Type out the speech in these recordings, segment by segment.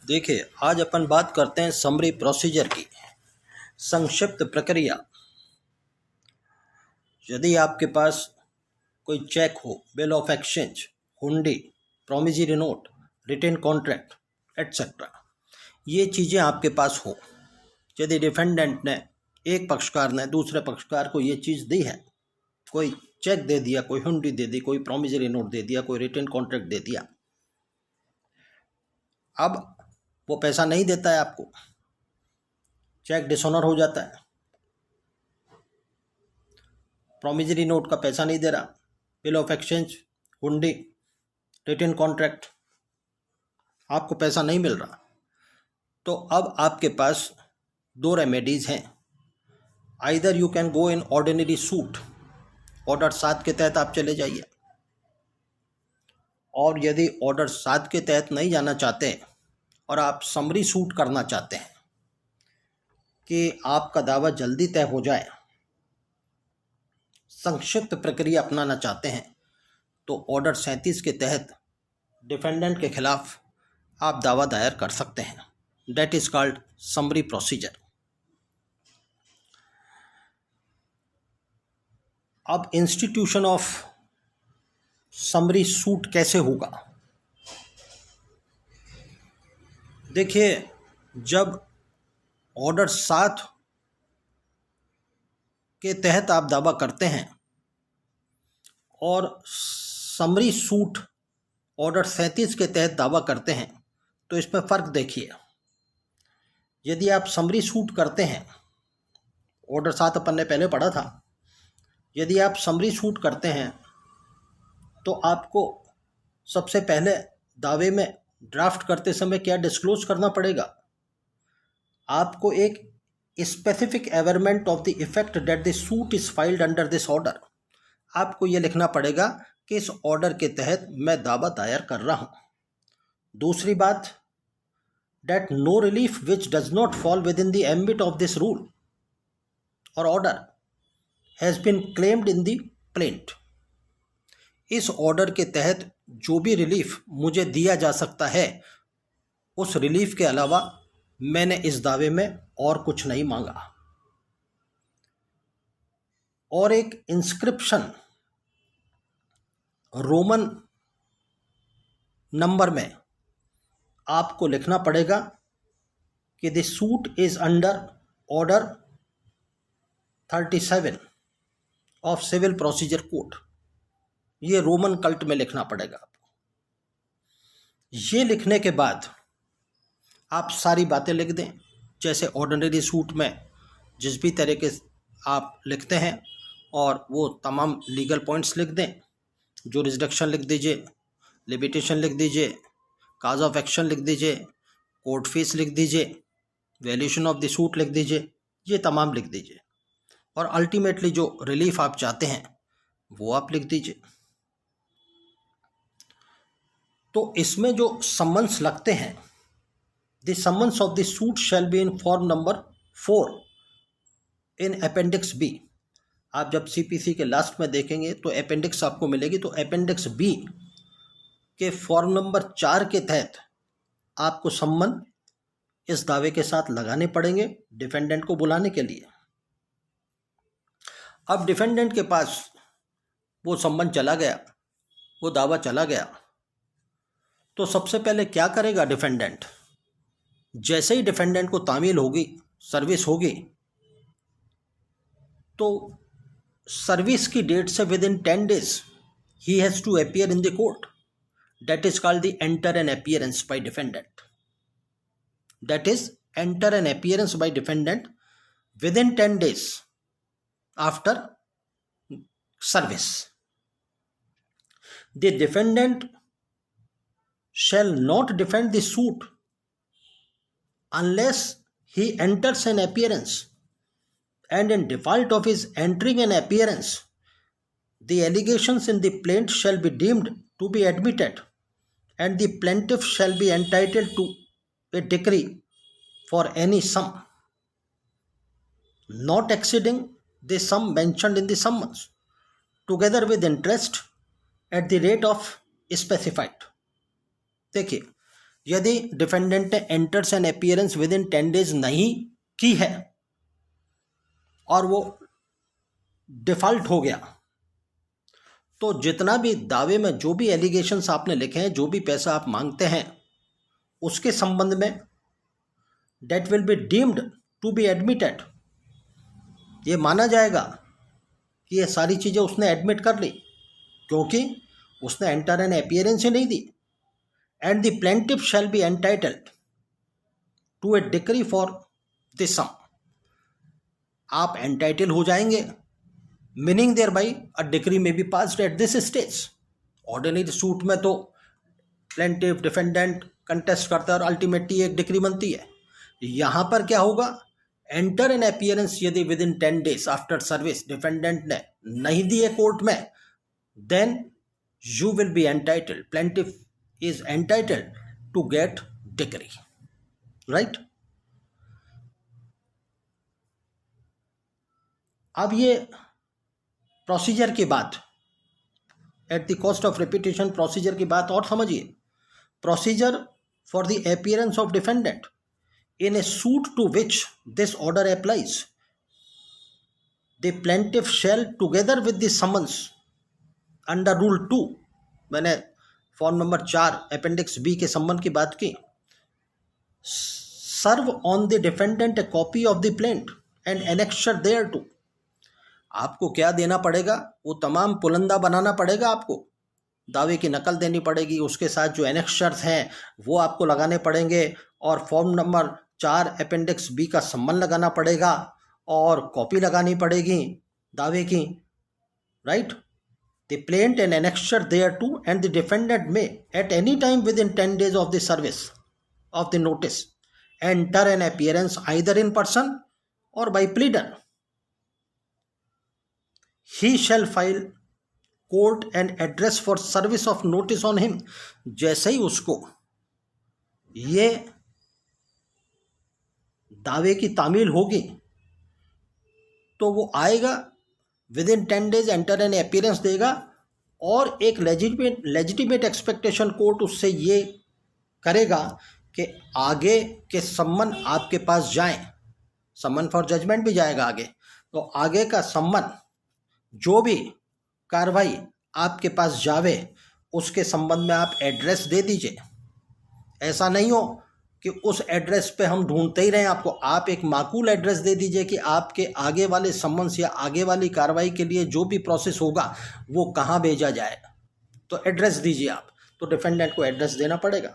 देखिए, आज अपन बात करते हैं समरी प्रोसीजर की। संक्षिप्त प्रक्रिया। यदि आपके पास कोई चेक हो, bill of exchange, hundi, promissory note, written contract etcetera, ये चीज़ें आपके पास हो, यदि डिफेंडेंट ने, एक पक्षकार ने दूसरे पक्षकार को ये चीज़ दी है, कोई चेक दे दिया, कोई हुंडी दे दी, कोई प्रोमिसरी नोट दे दिया, कोई रिटेन कॉन्ट्रैक्ट दे दिया, अब वो पैसा नहीं देता है आपको, चेक डिसऑनर हो जाता है, प्रोमिसरी नोट का पैसा नहीं दे रहा, बिल ऑफ एक्सचेंज, हुंडी, रिटेन कॉन्ट्रैक्ट, आपको पैसा नहीं मिल रहा, तो अब आपके पास दो रेमेडीज़ हैं। Either you can go in ordinary suit, order 7 के तहत आप चले जाइए, और यदि ऑर्डर 7 के तहत नहीं जाना चाहते और आप समरी सूट करना चाहते हैं कि आपका दावा जल्दी तय हो जाए, संक्षिप्त प्रक्रिया अपनाना चाहते हैं, तो ऑर्डर 37 के तहत डिफेंडेंट के खिलाफ आप दावा दायर कर सकते हैं। That is called summary procedure. अब इंस्टीट्यूशन ऑफ समरी सूट कैसे होगा? देखिए, जब ऑर्डर 7 के तहत आप दावा करते हैं और समरी सूट ऑर्डर 37 के तहत दावा करते हैं, तो इसमें फ़र्क देखिए। यदि आप समरी सूट करते हैं, ऑर्डर 7 अपन ने पहले पढ़ा था, यदि आप समरी सूट करते हैं तो आपको सबसे पहले दावे में ड्राफ्ट करते समय क्या डिस्क्लोज करना पड़ेगा? आपको एक specific averment of the effect that the suit is filed under this order, आपको ये लिखना पड़ेगा कि इस ऑर्डर के तहत मैं दावा दायर कर रहा हूँ। दूसरी बात, that no relief which does not fall within the ambit of this rule or order has been claimed in the plaint. इस ऑर्डर के तहत जो भी रिलीफ मुझे दिया जा सकता है, उस रिलीफ के अलावा मैंने इस दावे में और कुछ नहीं मांगा। और एक इंस्क्रिप्शन रोमन नंबर में आपको लिखना पड़ेगा कि the suit is under order 37 of civil procedure code. ये रोमन कल्ट में लिखना पड़ेगा आपको। ये लिखने के बाद आप सारी बातें लिख दें, जैसे ऑर्डिनरी सूट में जिस भी तरीके आप लिखते हैं, और वो तमाम लीगल पॉइंट्स लिख दें। जो रिजडक्शन लिख दीजिए, लिमिटेशन लिख दीजिए, काज ऑफ एक्शन लिख दीजिए, कोर्ट फीस लिख दीजिए, वैल्यूएशन ऑफ द सूट लिख दीजिए, ये तमाम लिख दीजिए। और अल्टीमेटली जो रिलीफ आप चाहते हैं वो आप लिख दीजिए। तो इसमें जो समन्स लगते हैं, the summons of the suit shall be in form number 4 in appendix B. आप जब सीपीसी के लास्ट में देखेंगे तो अपेंडिक्स आपको मिलेगी, तो अपेंडिक्स बी के फॉर्म नंबर 4 के तहत आपको सम्मन इस दावे के साथ लगाने पड़ेंगे डिफेंडेंट को बुलाने के लिए। अब डिफेंडेंट के पास वो सम्मन चला गया, वो दावा चला गया, तो सबसे पहले क्या करेगा डिफेंडेंट? जैसे ही डिफेंडेंट को तामील होगी, सर्विस होगी, तो सर्विस की डेट से within 10 days he has to appear in the court. That is called the enter an appearance by defendant. That is enter an appearance by defendant within 10 days after service. The defendant shall not defend the suit unless he enters an appearance, and in default of his entering an appearance, the allegations in the plaint shall be deemed to be admitted, and the plaintiff shall be entitled to a decree for any sum not exceeding the sum mentioned in the summons, together with interest at the rate of specified। देखिए, यदि defendant ने enters an appearance within 10 days नहीं की है और वो default हो गया, तो जितना भी दावे में जो भी एलिगेशंस आपने लिखे हैं, जो भी पैसा आप मांगते हैं, उसके संबंध में debt will be deemed to be admitted. ये माना जाएगा कि ये सारी चीज़ें उसने एडमिट कर ली, क्योंकि उसने एंटर एन अपीयरेंस ही नहीं दी। And the plaintiff shall be entitled to a decree for this sum. आप एंटाइटल हो जाएंगे, meaning thereby a decree may be passed at this stage. Ordinary suit में तो प्लेंटिफ डिफेंडेंट कंटेस्ट करता है और अल्टीमेटली एक डिक्री बनती है। यहाँ पर क्या होगा, एंटर एन अपीयरेंस यदि within 10 days after service defendant ने नहीं दी है कोर्ट में, then you will be entitled, plaintiff is entitled to get decree, right. अब ये प्रोसीजर की बात, at the cost of repetition procedure की बात और समझिए। Procedure for the appearance of defendant in a suit to which this order applies, the plaintiff shall together with the summons under rule 2, मैंने form number 4 appendix B के संबंध की बात की, serve on the defendant a copy of the plaint and annexure thereto। आपको क्या देना पड़ेगा, वो तमाम पुलंदा बनाना पड़ेगा, आपको दावे की नकल देनी पड़ेगी, उसके साथ जो एनेक्शर्स हैं वो आपको लगाने पड़ेंगे, और फॉर्म नंबर 4 अपेंडिक्स बी का सम्मन लगाना पड़ेगा और कॉपी लगानी पड़ेगी दावे की, right. The plaint and annexure thereto and the defendant may at any time within 10 days of the service of the notice enter an appearance either in person or by pleader. He shall file court and address for service of notice on him. जैसे ही उसको ये दावे की तामील होगी तो वो आएगा, within 10 days enter an appearance देगा, और एक लेजिटिमेट एक्सपेक्टेशन कोर्ट उससे ये करेगा कि आगे के सम्मन आपके पास जाएं, सम्मन फॉर जजमेंट भी जाएगा आगे, तो आगे का सम्मन जो भी कार्रवाई आपके पास जावे उसके संबंध में आप एड्रेस दे दीजिए। ऐसा नहीं हो कि उस एड्रेस पे हम ढूंढते ही रहें आपको, आप एक माकूल एड्रेस दे दीजिए कि आपके आगे वाले सम्मन्स या आगे वाली कार्रवाई के लिए जो भी प्रोसेस होगा वो कहाँ भेजा जाए, तो एड्रेस दीजिए आप, तो डिफेंडेंट को एड्रेस देना पड़ेगा।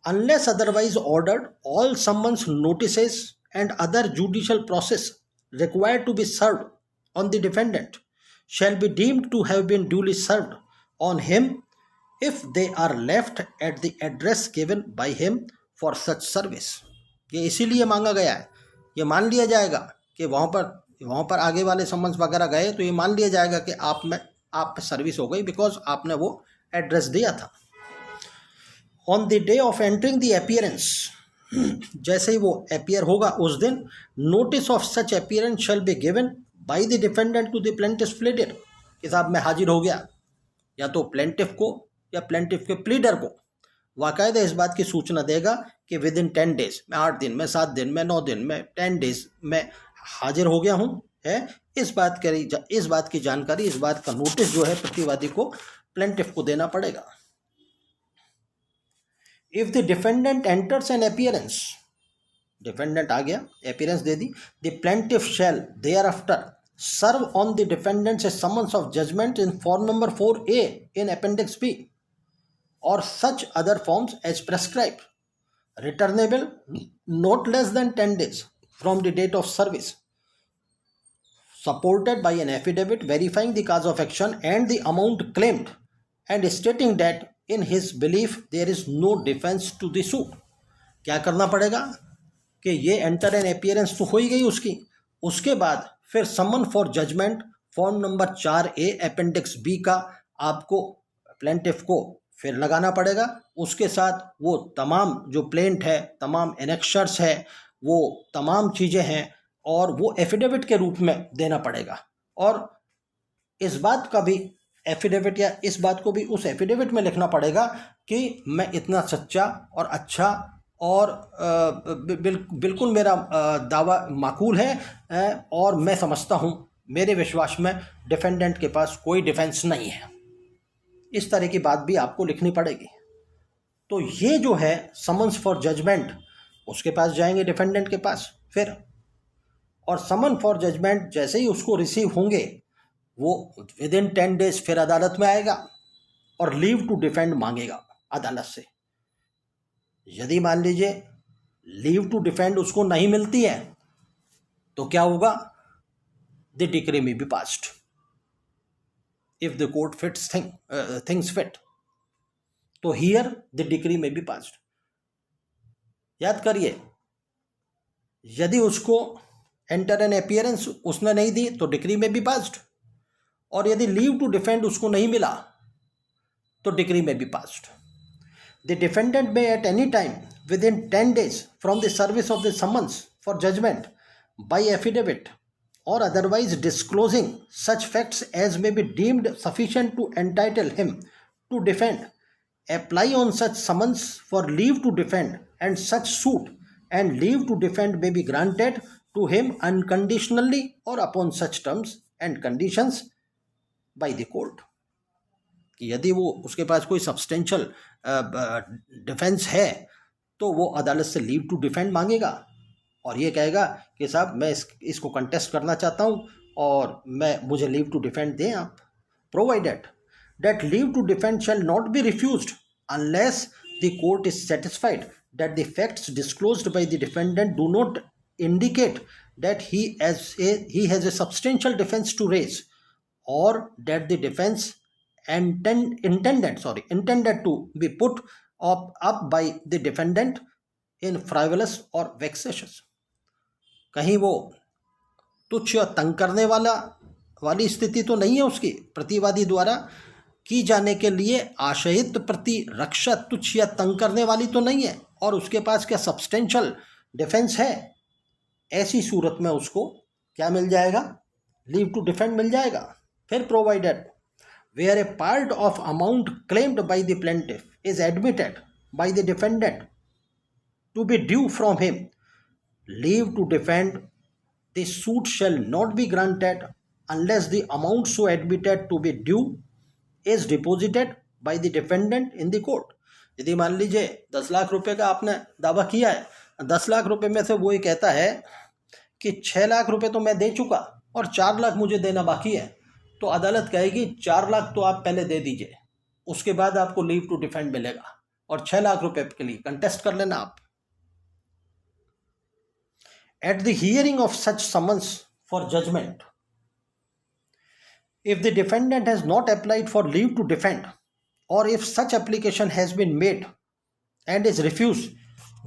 Unless otherwise ordered, all summons, notices and other judicial process required to be served on the defendant shall be deemed to have been duly served on him if they are left at the address given by him for such service। ये इसीलिए मांगा गया है, ये मान लिया जाएगा कि वहाँ पर आगे वाले सम्मन्स वगैरह गए तो ये मान लिया जाएगा कि आप पे सर्विस हो गई, बिकॉज आपने वो एड्रेस दिया था। On the day of entering the appearance, जैसे ही वो अपीयर होगा उस दिन, notice of such appearance shall be given by the defendant to the plaintiff pleader. कि साहब मैं हाजिर हो गया, या तो प्लेंटिफ को या प्लेंटिफ के प्लीडर को वाकायदा इस बात की सूचना देगा कि विद इन 10 days, मैं 8 दिन में, 7 दिन में, 9 दिन में, 10 days में हाजिर हो गया हूँ, है इस बात की जानकारी, इस बात का नोटिस जो है प्रतिवादी को, प्लेंटिफ को देना पड़ेगा। If the defendant enters an appearance, defendant आ गया, अपीयरेंस दे दी, the plaintiff shall thereafter serve on the defendants a summons of judgment in form number 4A in appendix B or such other forms as prescribed, returnable not less than 10 days from the date of service, supported by an affidavit verifying the cause of action and the amount claimed and stating that in his belief there is no defense to the suit। क्या करना पड़ेगा कि ये enter an appearance तो हो ही गई उसकी, उसके बाद फिर summons for judgment form number 4A appendix B का आपको प्लेंटिफ को फिर लगाना पड़ेगा, उसके साथ वो तमाम जो प्लेंट है, तमाम एनेक्शर्स है, वो तमाम चीज़ें हैं, और वो एफिडेविट के रूप में देना पड़ेगा। और इस बात का भी एफिडेविट, या इस बात को भी उस एफिडेविट में लिखना पड़ेगा कि मैं इतना सच्चा और अच्छा और बिल्कुल मेरा दावा माकूल है और मैं समझता हूँ मेरे विश्वास में डिफेंडेंट के पास कोई डिफेंस नहीं है। इस तरह की बात भी आपको लिखनी पड़ेगी। तो ये जो है समन्स फॉर जजमेंट, उसके पास जाएंगे डिफेंडेंट के पास फिर, और समन फॉर जजमेंट जैसे ही उसको रिसीव होंगे वो विद इन 10 डेज फिर अदालत में आएगा और लीव टू डिफेंड मांगेगा अदालत से। यदि मान लीजिए लीव टू डिफेंड उसको नहीं मिलती है तो क्या होगा? The decree may be passed if the court fits things fit. तो here the decree may be passed. याद करिए, यदि उसको एंटर एन अपीयरेंस उसने नहीं दी तो डिक्री में बी पास्ड, और यदि लीव टू डिफेंड उसको नहीं मिला तो decree may be passed. The defendant may at any time within 10 days from the service of the summons for judgment by affidavit or otherwise disclosing such facts as may be deemed sufficient to entitle him to defend, apply on such summons for leave to defend, and such suit and leave to defend may be granted to him unconditionally or upon such terms and conditions by the court। कि यदि वो उसके पास कोई substantial defence है तो वो अदालत से लीव टू डिफेंड मांगेगा और ये कहेगा कि साहब मैं इसको कंटेस्ट करना चाहता हूँ और मुझे लीव टू डिफेंड दें आप। Provided that leave to defend shall not be refused unless the court is satisfied that the facts disclosed by the defendant do not indicate that he has a substantial defense to raise, or that the defense intended to be put up by the defendant in frivolous or vexatious। कहीं वो तुच्छ या तंग करने वाली स्थिति तो नहीं है उसकी प्रतिवादी द्वारा की जाने के लिए आशयित प्रतिरक्षा तुच्छ या तंग करने वाली तो नहीं है, और उसके पास क्या सब्सटेंशियल डिफेंस है। ऐसी सूरत में उसको क्या मिल जाएगा? लीव टू डिफेंड मिल जाएगा। फिर provided where a part of amount claimed by the plaintiff is admitted by the defendant to be due from him, leave to defend the suit shall not be granted unless the amount so admitted to be due is deposited by the defendant in the court। यदि मान लीजिए 10 लाख रुपए का आपने दावा किया है, 10 लाख रुपए में से वो ये कहता है कि 6 लाख रुपए तो मैं दे चुका और 4 लाख मुझे देना बाकी है, तो अदालत कहेगी 4 लाख तो आप पहले दे दीजिए, उसके बाद आपको लीव टू डिफेंड मिलेगा और 6 लाख रुपए के लिए कंटेस्ट कर लेना आप। At the hearing of such summons for judgment, if the defendant has not applied for leave to defend, or if such application has been made and is refused,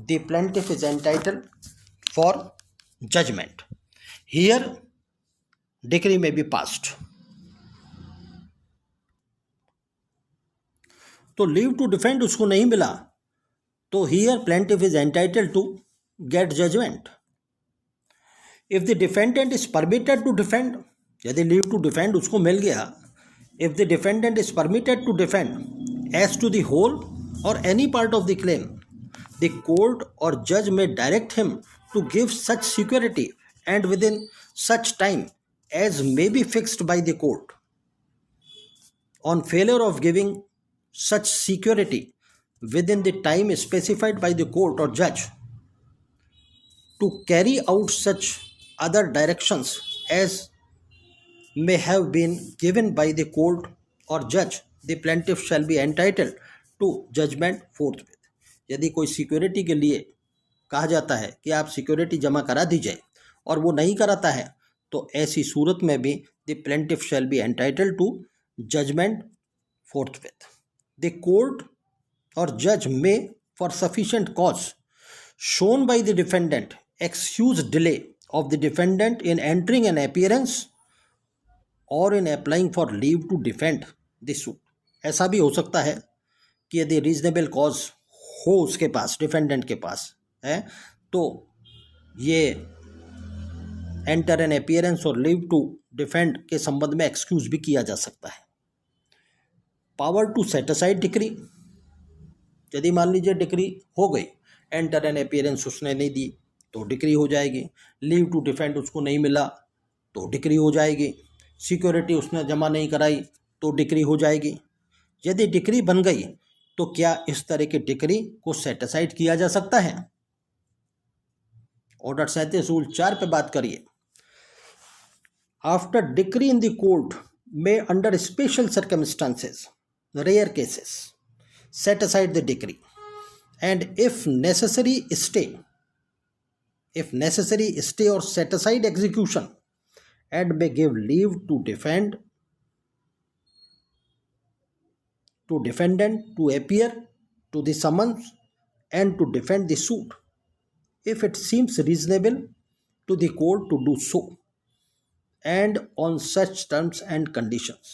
the plaintiff is entitled for judgment। Here decree may be passed। तो leave to defend उसको नहीं मिला तो here plaintiff is entitled to get judgment. If the defendant is permitted to defend, यदि leave to defend उसको मिल गया, if the defendant is permitted to defend as to the whole or any part of the claim, the court or जज may direct him to give such security and within such time as may be fixed by the court. On failure of giving such security within the time specified by the court or judge, to carry out such other directions as may have been given by the court or judge, the plaintiff shall be entitled to judgment forthwith। यदि कोई security के लिए कहा जाता है कि आप security जमा करा दीजिए और वो नहीं कराता है तो ऐसी सूरत में भी the plaintiff shall be entitled to judgment forthwith। The court or judge may, for sufficient cause shown by the defendant, excuse delay of the defendant in entering an appearance or in applying for leave to defend the suit। ऐसा भी हो सकता है कि यदि reasonable cause हो उसके पास, defendant के पास है, तो ये एंटर एन अपीयरेंस और लीव टू डिफेंड के संबंध में एक्सक्यूज भी किया जा सकता है। Power to set aside decree, यदि मान लीजिए डिक्री हो गई, एंटर एन अपीयरेंस उसने नहीं दी तो डिक्री हो जाएगी, लीव टू डिफेंड उसको नहीं मिला तो डिक्री हो जाएगी, सिक्योरिटी उसने जमा नहीं कराई तो डिक्री हो जाएगी। यदि डिक्री बन गई तो क्या इस तरह की डिक्री को सेट असाइड किया जा सकता है? ऑर्डर 37 रूल 4 पे बात करिए। After decree in the court may under special circumstances, rare cases, set aside the decree and if necessary stay or set aside execution and may give leave to defendant to appear to the summons and to defend the suit if it seems reasonable to the court to do so and on such terms and conditions।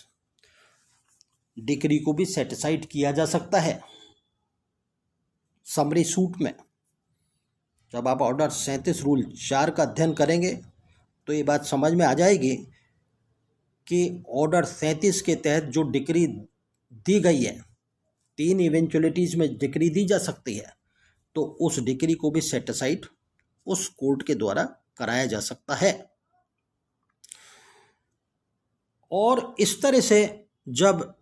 Decree को भी cetacide किया जा सकता है summary suit में। जब आप order 37 rule 4 का अध्ययन करेंगे तो ये बात समझ में आ जाएगी कि ऑर्डर 37 के तहत जो डिक्री दी गई है, 3 इवेंचुअलिटीज़ में डिक्री दी जा सकती है, तो उस डिक्री को भी सेटिसाइड उस कोर्ट के द्वारा कराया जा सकता है। और इस तरह से जब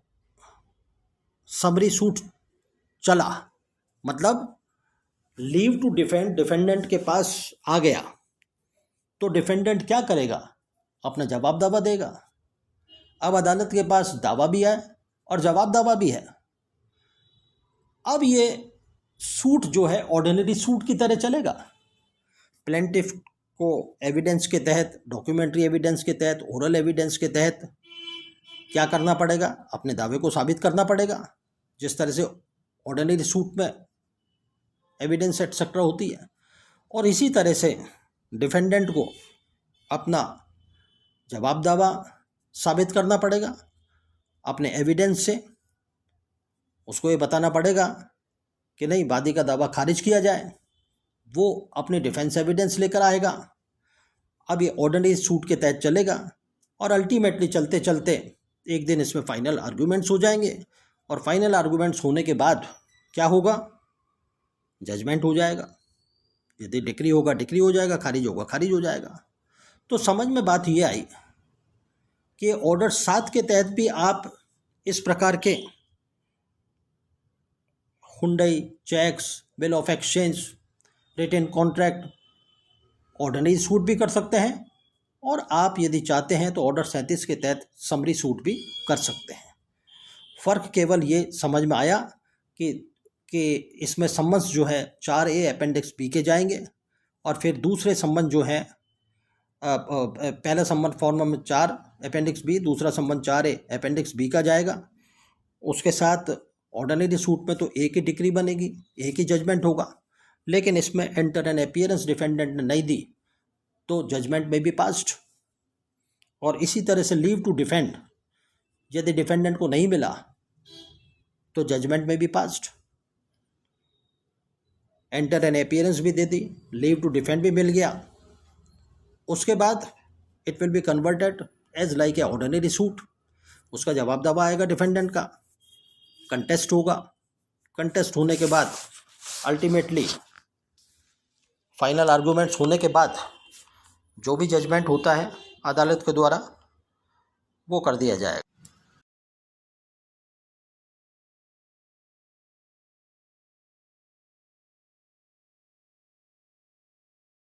समरी सूट चला, मतलब लीव टू डिफेंड डिफेंडेंट के पास आ गया, तो डिफेंडेंट क्या करेगा? अपना जवाब दावा देगा। अब अदालत के पास दावा भी है और जवाब दावा भी है। अब ये सूट जो है ऑर्डिनरी सूट की तरह चलेगा। प्लेंटिफ को एविडेंस के तहत, डॉक्यूमेंट्री एविडेंस के तहत, ओरल एविडेंस के तहत क्या करना पड़ेगा? अपने दावे को साबित करना पड़ेगा, जिस तरह से ऑर्डिनरी सूट में एविडेंस एटसेट्रा होती है। और इसी तरह से डिफेंडेंट को अपना जवाब दावा साबित करना पड़ेगा। अपने एविडेंस से उसको ये बताना पड़ेगा कि नहीं, वादी का दावा खारिज किया जाए। वो अपने डिफेंस एविडेंस लेकर आएगा। अब ये ऑर्डिनरी सूट के तहत चलेगा और अल्टीमेटली चलते चलते एक दिन इसमें फाइनल आर्गूमेंट्स हो जाएंगे और फाइनल आर्गूमेंट्स होने के बाद क्या होगा? जजमेंट हो जाएगा। यदि डिक्री होगा डिक्री हो जाएगा, खारिज होगा खारिज हो जाएगा। तो समझ में बात ये आई कि ऑर्डर 7 के तहत भी आप इस प्रकार के hundi, cheques, bill of exchange, written contract, ordinary suit भी कर सकते हैं और आप यदि चाहते हैं तो ऑर्डर 37 के तहत समरी सूट भी कर सकते हैं। फ़र्क केवल ये समझ में आया कि इसमें सम्मन्स जो है 4A अपेंडिक्स बी के जाएंगे और फिर दूसरे सम्मन जो है पहला सम्मन फॉर्म नंबर 4 अपेंडिक्स बी, दूसरा सम्मन 4A अपेंडिक्स बी का जाएगा। उसके साथ ऑर्डिनरी सूट में तो एक ही डिक्री बनेगी, एक ही जजमेंट होगा। लेकिन इसमें एंटर एन अपीयरेंस डिफेंडेंट ने नहीं दी तो जजमेंट में भी पास्ड। और इसी तरह से लीव टू डिफेंड, यदि डिफेंडेंट को नहीं मिला तो जजमेंट में भी पास्ड। एंटर एन अपीयरेंस भी दे दी, लीव टू डिफेंड भी मिल गया। उसके बाद it will be converted as like a ordinary suit. उसका जवाब दावा आएगा डिफेंडेंट का, कंटेस्ट होगा। कंटेस्ट होने के बाद अल्टीमेटली फाइनल आर्गूमेंट्स होने के बाद जो भी जजमेंट होता है अदालत के द्वारा वो कर दिया जाएगा।